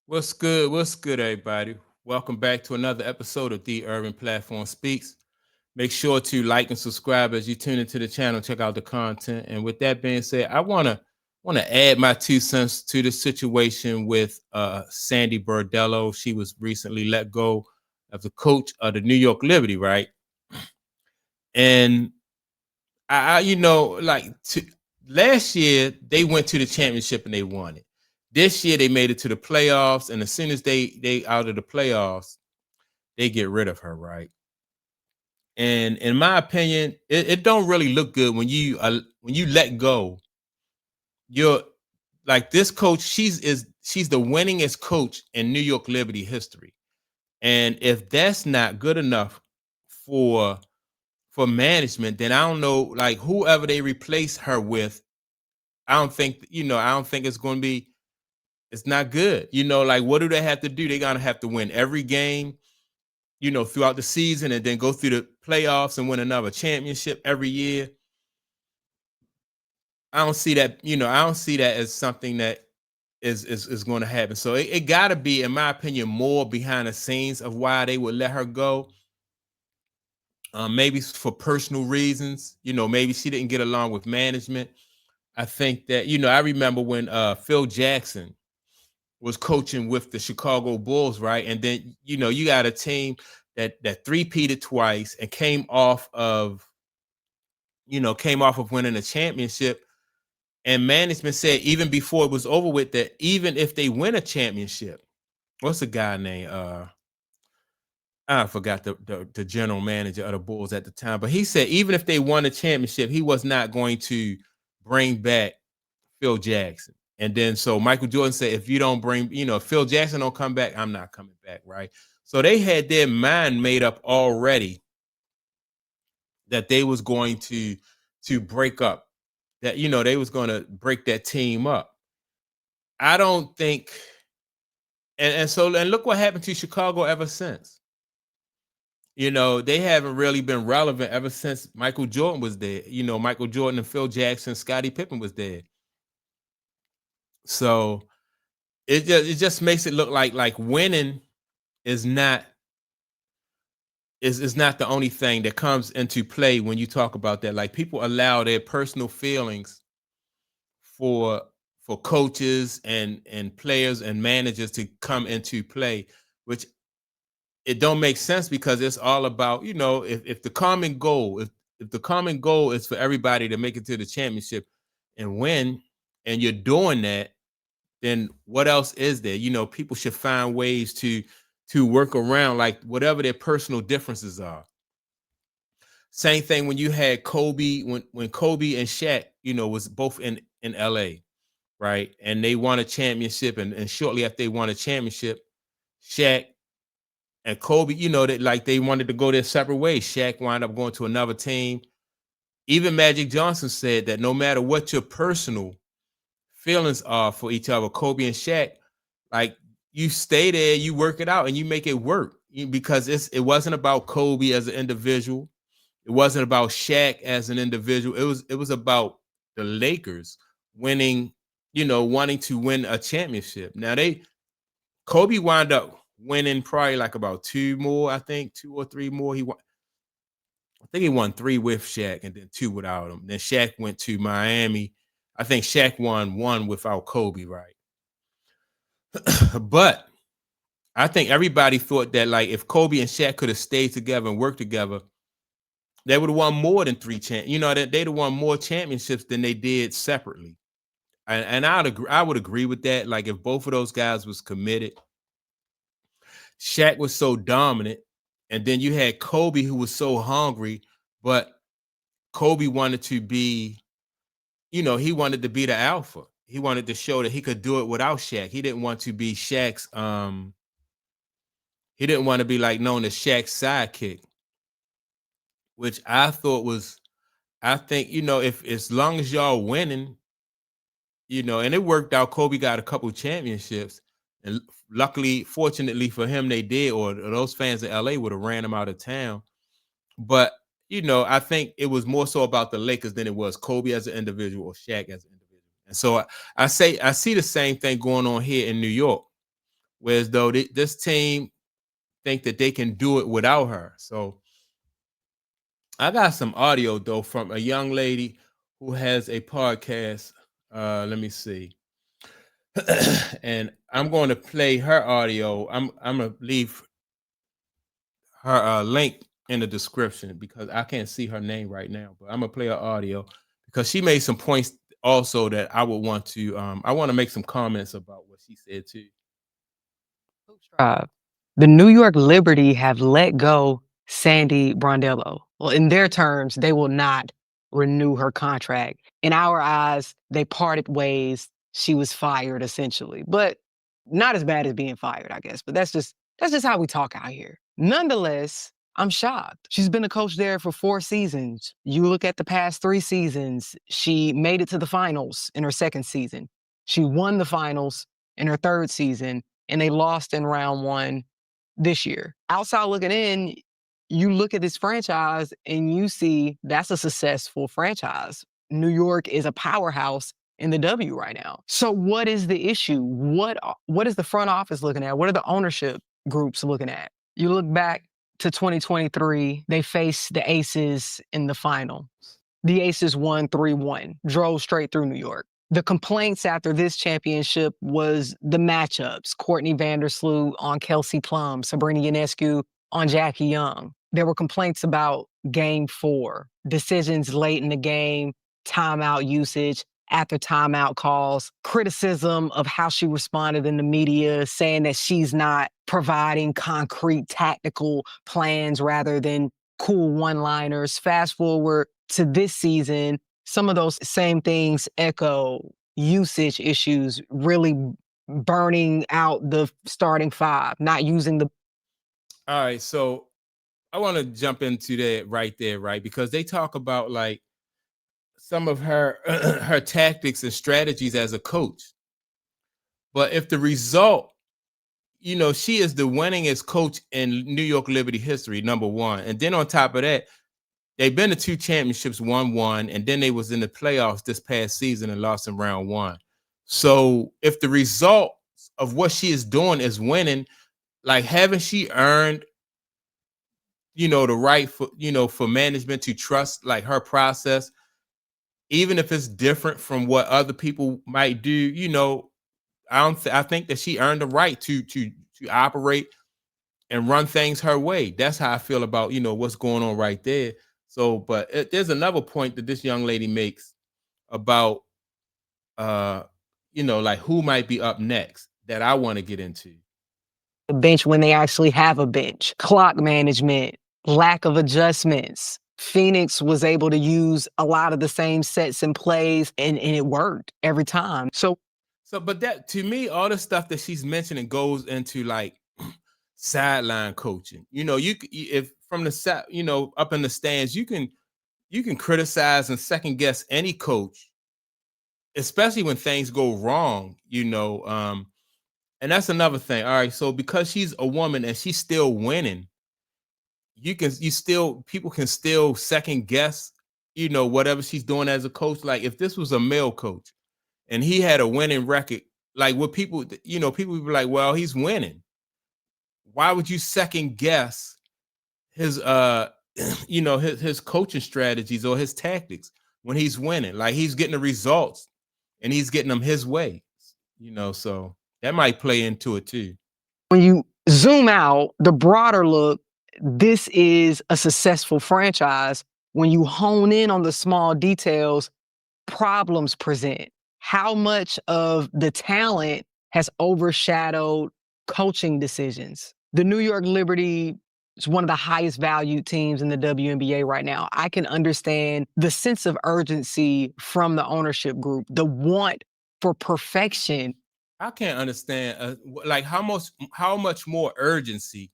What's good? What's good, everybody? Welcome back to another episode of The Urban Platform Speaks. Make sure to like and subscribe as you tune into the channel. Check out the content. And with that being said, I wanna add my 2 cents to the situation with Sandy Brondello. She was recently let go as the coach of the New York Liberty, right? And last year they went to the championship and they won it. This year they made it to the playoffs, and as soon as they out of the playoffs, they get rid of her, right? And in my opinion, it don't really look good when you let go. You're like this coach. She's the winningest coach in New York Liberty history, and if that's not good enough for for management, then I don't know. Like whoever they replace her with, I don't think it's going to be. It's not good. Like what do they have to do? They're gonna have to win every game, throughout the season, and then go through the playoffs and win another championship every year. I don't see that. I don't see that as something that is going to happen. So it got to be, in my opinion, more behind the scenes of why they would let her go. Maybe for personal reasons. Maybe she didn't get along with management. I think that I remember when Phil Jackson was coaching with the Chicago Bulls, right? And then you got a team that three-peated twice and came off of winning a championship. And management said even before it was over with that even if they win a championship, what's the guy name? I forgot the general manager of the Bulls at the time, but he said even if they won a championship, he was not going to bring back Phil Jackson. And then so Michael Jordan said, if you don't bring, if Phil Jackson don't come back, I'm not coming back, right? So they had their mind made up already that they was going to break up, that they was going to break that team up. I don't think, and look what happened to Chicago ever since. They haven't really been relevant ever since Michael Jordan was there. Michael Jordan and Phil Jackson, Scottie Pippen was there. So it just makes it look like winning is not is not the only thing that comes into play when you talk about that. Like people allow their personal feelings for for coaches and players and managers to come into play, which it don't make sense because it's all about, if the common goal, if the common goal is for everybody to make it to the championship and win, and you're doing that, then what else is there? People should find ways to work around like whatever their personal differences are. Same thing when you had Kobe, when Kobe and Shaq, was both in LA, right? And they won a championship, and shortly after they won a championship, Shaq and Kobe, that like they wanted to go their separate ways. Shaq wound up going to another team. Even Magic Johnson said that no matter what your personal feelings are for each other, Kobe and Shaq, like you stay there, you work it out, and you make it work because it wasn't about Kobe as an individual. It wasn't about Shaq as an individual. It was about the Lakers winning, wanting to win a championship. Now Kobe wound up winning probably like about two more, I think, two or three more. I think he won three with Shaq and then two without him. Then Shaq went to Miami. I think Shaq won one without Kobe, right? But I think everybody thought that like if Kobe and Shaq could have stayed together and worked together, they would have won more than three that they'd have won more championships than they did separately. And I would agree with that. Like if both of those guys was committed, Shaq was so dominant, and then you had Kobe who was so hungry, but Kobe wanted to be, he wanted to be the alpha. He wanted to show that he could do it without Shaq. He didn't want to be Shaq's he didn't want to be like known as Shaq's sidekick, which I think, if as long as y'all winning, and it worked out. Kobe got a couple championships, and luckily, fortunately for him, they did, or those fans in LA would have ran him out of town. But I think it was more so about the Lakers than it was Kobe as an individual or Shaq as an individual. And so I see the same thing going on here in New York, whereas though this team think that they can do it without her. So I got some audio though from a young lady who has a podcast. Let me see. And I'm going to play her audio. I'm gonna leave her link in the description because I can't see her name right now, but I'm gonna play her audio because she made some points also that I would want to I want to make some comments about what she said too. Uh, the New York Liberty have let go Sandy Brondello. Well, in their terms, they will not renew her contract. In our eyes, they parted ways. She was fired essentially, but not as bad as being fired, I guess. But that's just how we talk out here. Nonetheless, I'm shocked. She's been a coach there for 4 seasons. You look at the past 3 seasons, she made it to the finals in her second season. She won the finals in her third season, and they lost in round one this year. Outside looking in, you look at this franchise and you see that's a successful franchise. New York is a powerhouse in the W right now. So what is the issue? What is the front office looking at? What are the ownership groups looking at? You look back to 2023, they faced the Aces in the final. The Aces won 3-1, drove straight through New York. The complaints after this championship was the matchups. Courtney Vandersloot on Kelsey Plum, Sabrina Ionescu on Jackie Young. There were complaints about game 4, decisions late in the game, timeout usage, after timeout calls, criticism of how she responded in the media, saying that she's not providing concrete tactical plans rather than cool one-liners. Fast forward to this season, some of those same things echo usage issues, really burning out the starting 5, not using the. All right, so I want to jump into that right there, right? Because they talk about like some of her her tactics and strategies as a coach. But if the result, she is the winningest coach in New York Liberty history, number one. And then on top of that, they've been to 2 championships, won one, and then they was in the playoffs this past season and lost in round 1. So if the result of what she is doing is winning, like haven't she earned the right for management to trust like her process, even if it's different from what other people might do. I think that she earned the right to operate and run things her way. That's how I feel about what's going on right there. So, but there's another point that this young lady makes about uh like who might be up next that I want to get into. Bench when they actually have a bench, clock management, lack of adjustments. Phoenix was able to use a lot of the same sets and plays, and it worked every time. So, but that to me, all the stuff that she's mentioning goes into like sideline coaching. If from the side, up in the stands, you can criticize and second guess any coach, especially when things go wrong. And that's another thing. All right, so because she's a woman and she's still winning, people can still second guess, whatever she's doing as a coach. Like if this was a male coach and he had a winning record, like what people would be like, well, he's winning. Why would you second guess his his coaching strategies or his tactics when he's winning? Like he's getting the results and he's getting them his way. So that might play into it too. When you zoom out, the broader look, this is a successful franchise. When you hone in on the small details, problems present. How much of the talent has overshadowed coaching decisions? The New York Liberty is one of the highest valued teams in the WNBA right now. I can understand the sense of urgency from the ownership group, the want for perfection. I can't understand like how much more urgency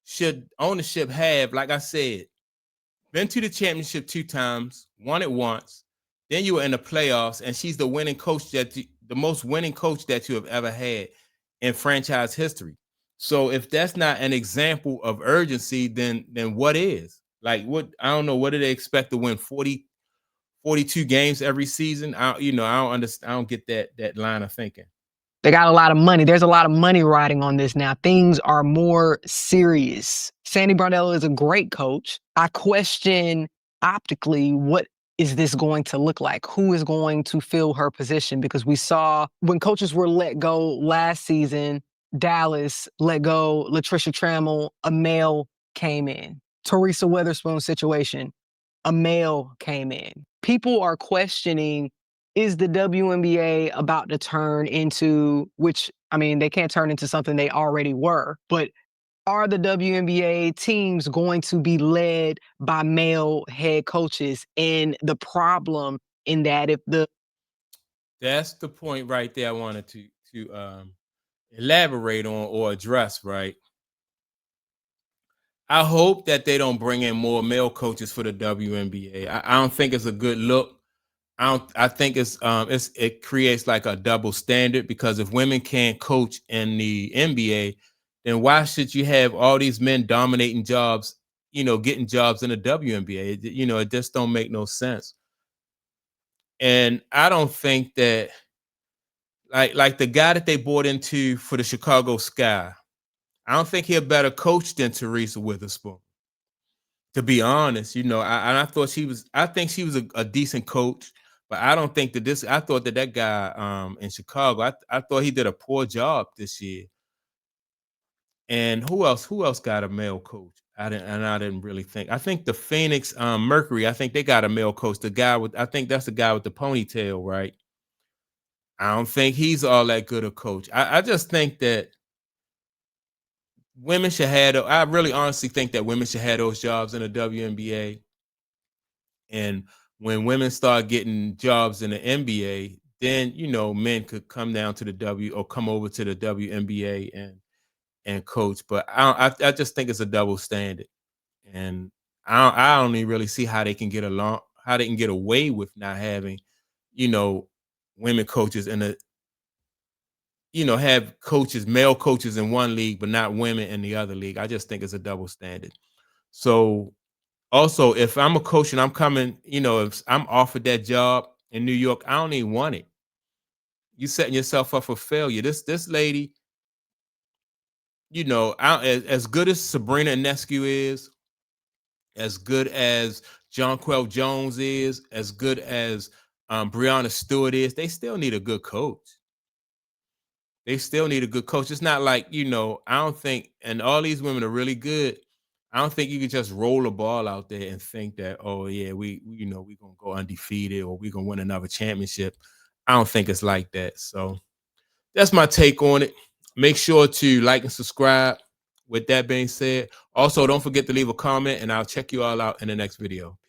should ownership have? Like I said, been to the championship 2 times, won it once. Then you were in the playoffs, and she's the winning coach the most winning coach that you have ever had in franchise history. So if that's not an example of urgency, then what is? Like what? I don't know. What do they expect to win 42 games every season? I don't understand. I don't get that line of thinking. They got a lot of money. There's a lot of money riding on this now. Things are more serious. Sandy Brondello is a great coach. I question optically what is this going to look like? Who is going to fill her position? Because we saw when coaches were let go last season, Dallas let go Latricia Trammell, a male came in. Teresa Weatherspoon situation, a male came in. People are questioning, is the WNBA about to turn into, which, I mean, they can't turn into something they already were, but are the WNBA teams going to be led by male head coaches? And the problem in that, if the That's the point right there I wanted to elaborate on or address, right? I hope that they don't bring in more male coaches for the WNBA. I don't think it's a good look. I think it creates like a double standard, because if women can't coach in the NBA, then why should you have all these men dominating jobs, getting jobs in the WNBA? It just don't make no sense. And I don't think that, like the guy that they brought into for the Chicago Sky, I don't think he a better coach than Teresa Witherspoon. To be honest, I thought I think she was a decent coach, but I don't think that I thought that guy in Chicago, I thought he did a poor job this year. And who else got a male coach? I didn't really think. I think the Phoenix Mercury, I think they got a male coach. I think that's the guy with the ponytail, right? I don't think he's all that good a coach. I just think that women should have. I really honestly think that women should have those jobs in the WNBA. And when women start getting jobs in the NBA, then men could come down to the or come over to the WNBA and coach. But I just think it's a double standard, and I don't even really see how they can get along, how they can get away with not having, women coaches in the, have coaches, male coaches in one league, but not women in the other league. I just think it's a double standard. So also, if I'm a coach and I'm coming, if I'm offered that job in New York, I don't even want it. You setting yourself up for failure. This lady, as good as Sabrina Ionescu is, as good as Jonquel Jones is, as good as Breonna Stewart is, they still need a good coach. They still need a good coach. It's not like, I don't think, and all these women are really good. I don't think you can just roll a ball out there and think that, oh yeah, we're gonna go undefeated or we're gonna win another championship. I don't think it's like that. So that's my take on it. Make sure to like and subscribe. With that being said, also don't forget to leave a comment, and I'll check you all out in the next video.